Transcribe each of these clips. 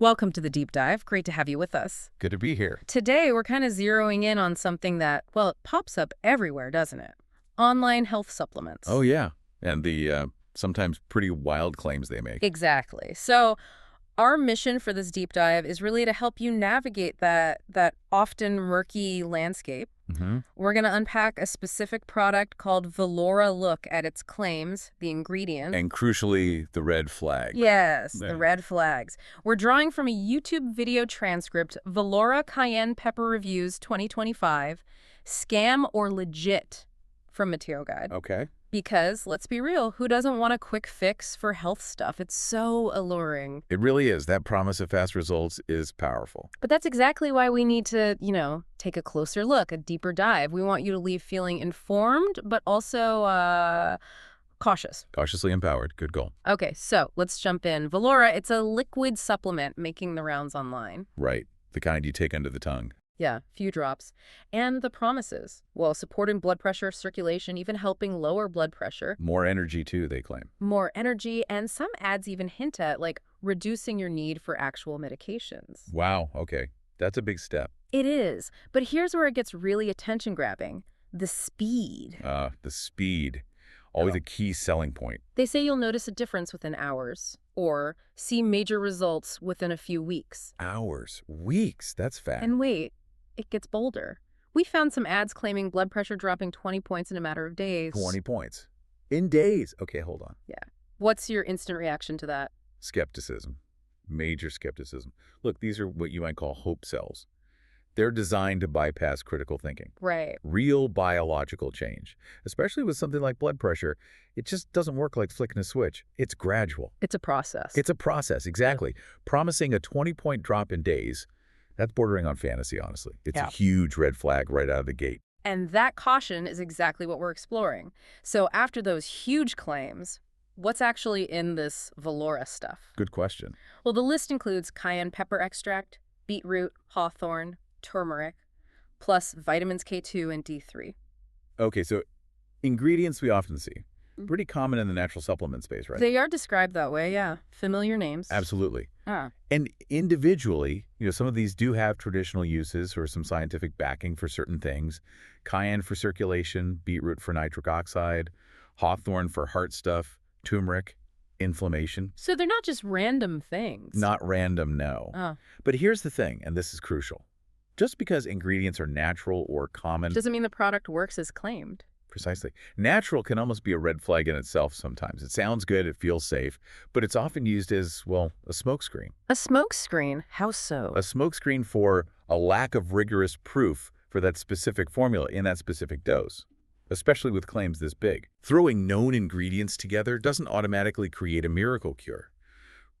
Welcome to the deep dive. Great to have you with us. Good to be here. Today, we're kind of zeroing in on something that, well, it pops up everywhere, doesn't it? Online health supplements. Oh, yeah. And the sometimes pretty wild claims they make. Exactly. So our mission for this deep dive is really to help you navigate that often murky landscape. We're going to unpack a specific product called Velora, look at its claims, the ingredients. And crucially, the red flag. Yes, Yeah. the red flags. We're drawing from a YouTube video transcript, Velora Cayenne Pepper Reviews 2025, Scam or Legit, from Material Guide. Okay. Because, let's be real, who doesn't want a quick fix for health stuff? It's so alluring. It really is. That promise of fast results is powerful. But that's exactly why we need to, take a closer look, a deeper dive. We want you to leave feeling informed, but also cautious. Cautiously empowered. Good goal. Okay, so let's jump in. Velora, it's a liquid supplement making the rounds online. Right. The kind you take under the tongue. Yeah, few drops. And the promises, well, supporting blood pressure, circulation, even helping lower blood pressure. More energy, too, they claim. More energy, and some ads even hint at, reducing your need for actual medications. Wow. Okay. That's a big step. It is. But here's where it gets really attention-grabbing. The speed. The speed. Always a key selling point. They say you'll notice a difference within hours, or see major results within a few weeks. Hours. Weeks. That's fast. And wait, it gets bolder. We found some ads claiming blood pressure dropping 20 points in a matter of days. 20 points. In days. Okay, hold on. Yeah. What's your instant reaction to that? Skepticism. Major skepticism. Look, these are what you might call hope cells. They're designed to bypass critical thinking. Right. Real biological change. Especially with something like blood pressure, it just doesn't work like flicking a switch. It's gradual. It's a process. It's a process, exactly. Promising a 20-point drop in days, that's bordering on fantasy, honestly. It's a huge red flag right out of the gate. And that caution is exactly what we're exploring. So after those huge claims, what's actually in this Velora stuff? Good question. Well, the list includes cayenne pepper extract, beetroot, hawthorn, turmeric, plus vitamins K2 and D3. Okay, so ingredients we often see. Pretty common in the natural supplement space, right? They are described that way, yeah. Familiar names. Absolutely. Ah. And individually, some of these do have traditional uses or some scientific backing for certain things. Cayenne for circulation, beetroot for nitric oxide, hawthorn for heart stuff, turmeric, inflammation. So they're not just random things. Not random, no. Oh. But here's the thing, and this is crucial. Just because ingredients are natural or common... doesn't mean the product works as claimed. Precisely. Natural can almost be a red flag in itself sometimes. It sounds good, it feels safe, but it's often used as, well, a smokescreen. A smokescreen? How so? A smokescreen for a lack of rigorous proof for that specific formula in that specific dose, especially with claims this big. Throwing known ingredients together doesn't automatically create a miracle cure.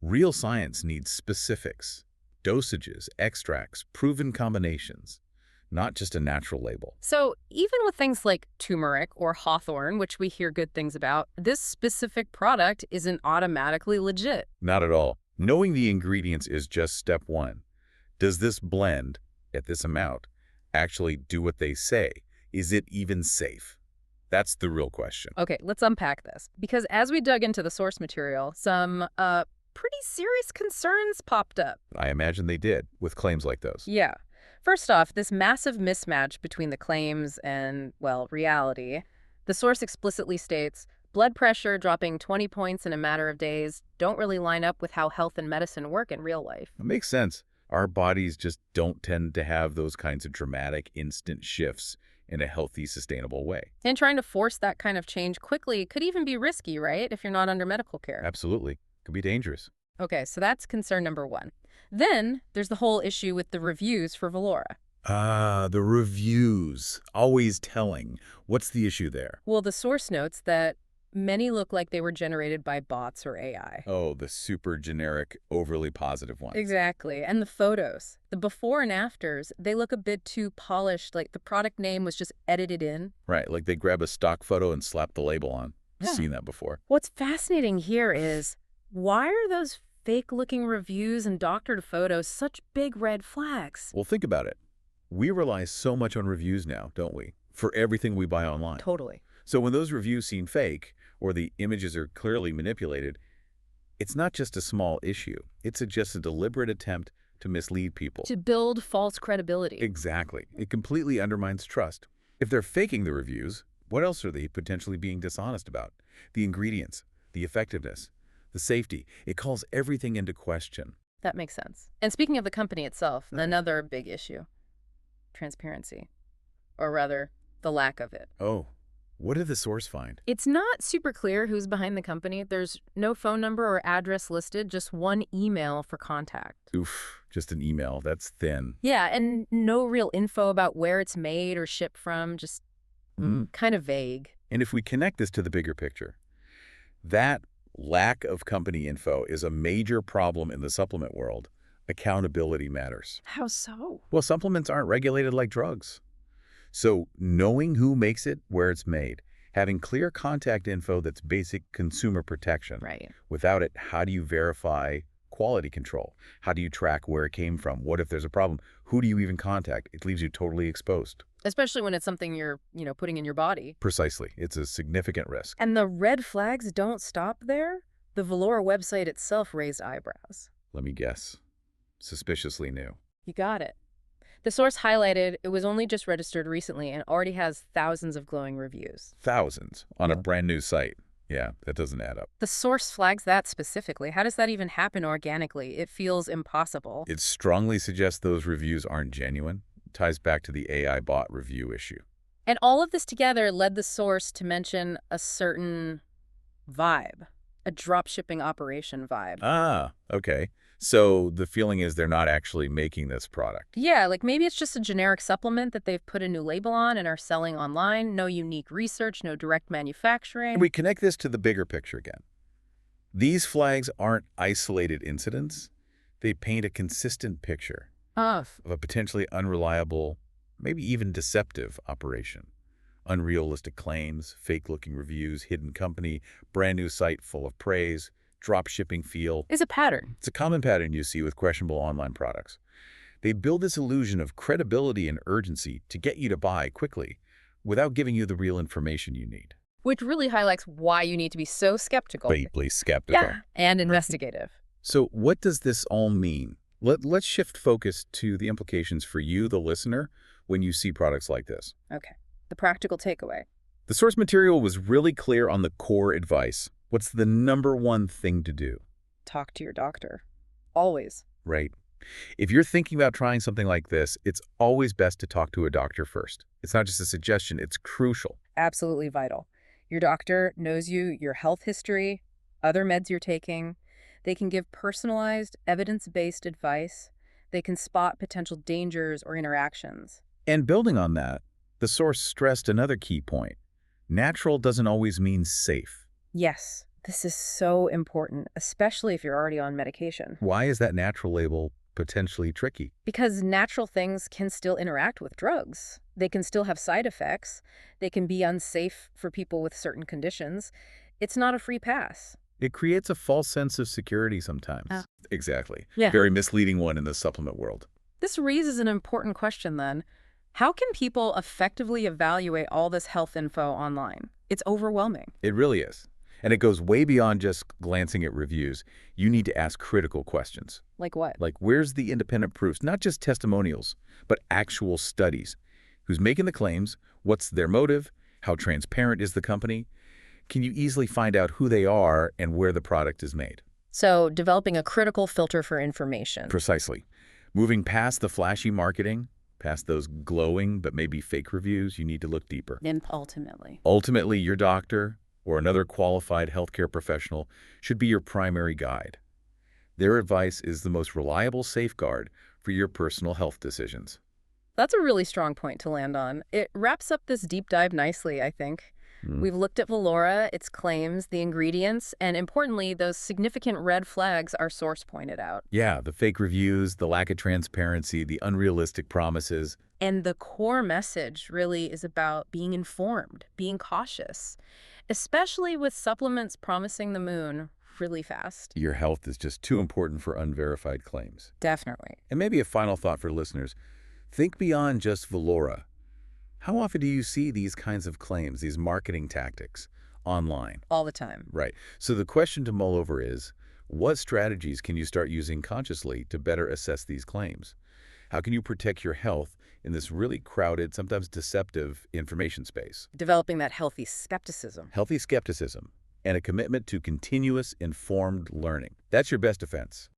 Real science needs specifics, dosages, extracts, proven combinations. Not just a natural label. So even with things like turmeric or hawthorn, which we hear good things about, this specific product isn't automatically legit. Not at all. Knowing the ingredients is just step one. Does this blend, at this amount, actually do what they say? Is it even safe? That's the real question. Okay, let's unpack this. Because as we dug into the source material, some pretty serious concerns popped up. I imagine they did, with claims like those. Yeah. First off, this massive mismatch between the claims and, well, reality. The source explicitly states, blood pressure dropping 20 points in a matter of days don't really line up with how health and medicine work in real life. It makes sense. Our bodies just don't tend to have those kinds of dramatic, instant shifts in a healthy, sustainable way. And trying to force that kind of change quickly could even be risky, right, if you're not under medical care? Absolutely. Could be dangerous. Okay, so that's concern number one. Then there's the whole issue with the reviews for Velora. The reviews. Always telling. What's the issue there? Well, the source notes that many look like they were generated by bots or AI. Oh, the super generic, overly positive ones. Exactly. And the photos, the before and afters, they look a bit too polished, like the product name was just edited in. Right, like they grab a stock photo and slap the label on. Yeah. Seen that before. What's fascinating here is, why are those fake-looking reviews and doctored photos such big red flags? Well, think about it. We rely so much on reviews now, don't we? For everything we buy online. Totally. So when those reviews seem fake, or the images are clearly manipulated, It's not just a small issue. It's just a deliberate attempt to mislead people. To build false credibility. Exactly. It completely undermines trust. If they're faking the reviews, what else are they potentially being dishonest about? The ingredients, the effectiveness, the safety. It calls everything into question. That makes sense. And speaking of the company itself, another big issue, transparency, or rather, the lack of it. Oh, what did the source find? It's not super clear who's behind the company. There's no phone number or address listed, just one email for contact. Oof, just an email. That's thin. Yeah, and no real info about where it's made or shipped from, just kind of vague. And if we connect this to the bigger picture, that lack of company info is a major problem in the supplement world. Accountability matters. How so? Well, supplements aren't regulated like drugs. So knowing who makes it, where it's made, having clear contact info that's basic consumer protection. Right. Without it, how do you verify quality control? How do you track where it came from? What if there's a problem? Who do you even contact? It leaves you totally exposed. Especially when it's something you're, putting in your body. Precisely. It's a significant risk. And the red flags don't stop there. The Velora website itself raised eyebrows. Let me guess. Suspiciously new. You got it. The source highlighted it was only just registered recently and already has thousands of glowing reviews. Thousands on a brand new site. Yeah, that doesn't add up. The source flags that specifically. How does that even happen organically? It feels impossible. It strongly suggests those reviews aren't genuine. It ties back to the AI bot review issue. And all of this together led the source to mention a certain vibe, a dropshipping operation vibe. Ah, okay. So the feeling is they're not actually making this product. Yeah, like maybe it's just a generic supplement that they've put a new label on and are selling online. No unique research, no direct manufacturing. And we connect this to the bigger picture again. These flags aren't isolated incidents. They paint a consistent picture of a potentially unreliable, maybe even deceptive operation. Unrealistic claims, fake-looking reviews, hidden company, brand new site full of praise, drop-shipping feel. Is a pattern. It's a common pattern you see with questionable online products. They build this illusion of credibility and urgency to get you to buy quickly without giving you the real information you need. Which really highlights why you need to be so skeptical. Deeply skeptical. Yeah, and investigative. So what does this all mean? Let's shift focus to the implications for you, the listener, when you see products like this. Okay, the practical takeaway. The source material was really clear on the core advice. What's the #1 thing to do? Talk to your doctor. Always. Right. If you're thinking about trying something like this, it's always best to talk to a doctor first. It's not just a suggestion, it's crucial. Absolutely vital. Your doctor knows you, your health history, other meds you're taking. They can give personalized, evidence-based advice. They can spot potential dangers or interactions. And building on that, the source stressed another key point. Natural doesn't always mean safe. Yes, this is so important, especially if you're already on medication. Why is that natural label potentially tricky? Because natural things can still interact with drugs. They can still have side effects. They can be unsafe for people with certain conditions. It's not a free pass. It creates a false sense of security sometimes. Exactly. Yeah. Very misleading one in the supplement world. This raises an important question then. How can people effectively evaluate all this health info online? It's overwhelming. It really is. And it goes way beyond just glancing at reviews. You need to ask critical questions. Like what? Like, where's the independent proofs? Not just testimonials, but actual studies. Who's making the claims? What's their motive? How transparent is the company? Can you easily find out who they are and where the product is made? So, developing a critical filter for information. Precisely. Moving past the flashy marketing, past those glowing but maybe fake reviews, you need to look deeper. And ultimately. Ultimately, your doctor or another qualified healthcare professional should be your primary guide. Their advice is the most reliable safeguard for your personal health decisions. That's a really strong point to land on. It wraps up this deep dive nicely, I think. We've looked at Velora, its claims, the ingredients, and importantly, those significant red flags our source pointed out. Yeah, the fake reviews, the lack of transparency, the unrealistic promises. And the core message really is about being informed, being cautious, especially with supplements promising the moon really fast. Your health is just too important for unverified claims. Definitely. And maybe a final thought for listeners. Think beyond just Velora. How often do you see these kinds of claims, these marketing tactics, online? All the time. Right. So the question to mull over is, What strategies can you start using consciously to better assess these claims? How can you protect your health in this really crowded, sometimes deceptive information space? Developing that healthy skepticism. Healthy skepticism and a commitment to continuous informed learning. That's your best defense.